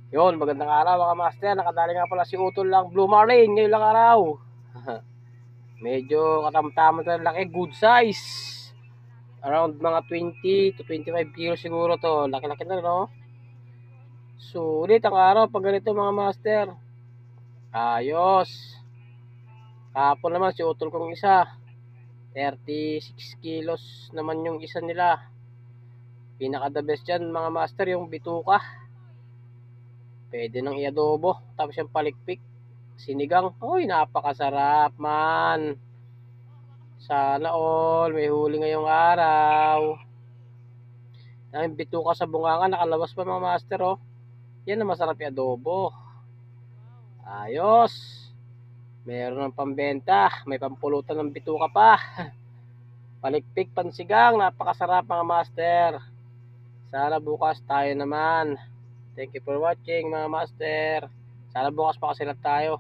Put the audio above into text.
Yun, magandang araw mga master. Nakadali nga pala si Utol lang Blue Marlin ngayon lang araw. Medyo katamtaman na laki, good size. Around mga 20 to 25 kilos siguro to. Laki-laki na, no? Sulit ang araw pag ganito mga master. Ayos. Kahapon naman si Utol kong isa. 36 kilos naman yung isa nila. Pinaka the best dyan mga master yung bituka. Pwede nang i-adobo. Tapos yung palikpik. Sinigang. Uy, napakasarap man. Sana all. May huli ngayong araw. Ang bituka sa bunganga. Nakalabas pa mga master, oh. Yan ang masarap i-adobo. Ayos. Meron ng pambenta. May pampulutan ng bituka pa. Palikpik, pansigang. Napakasarap mga master. Sana bukas tayo naman. Thank you for watching mga master. Sana bukas pa kasi tayo.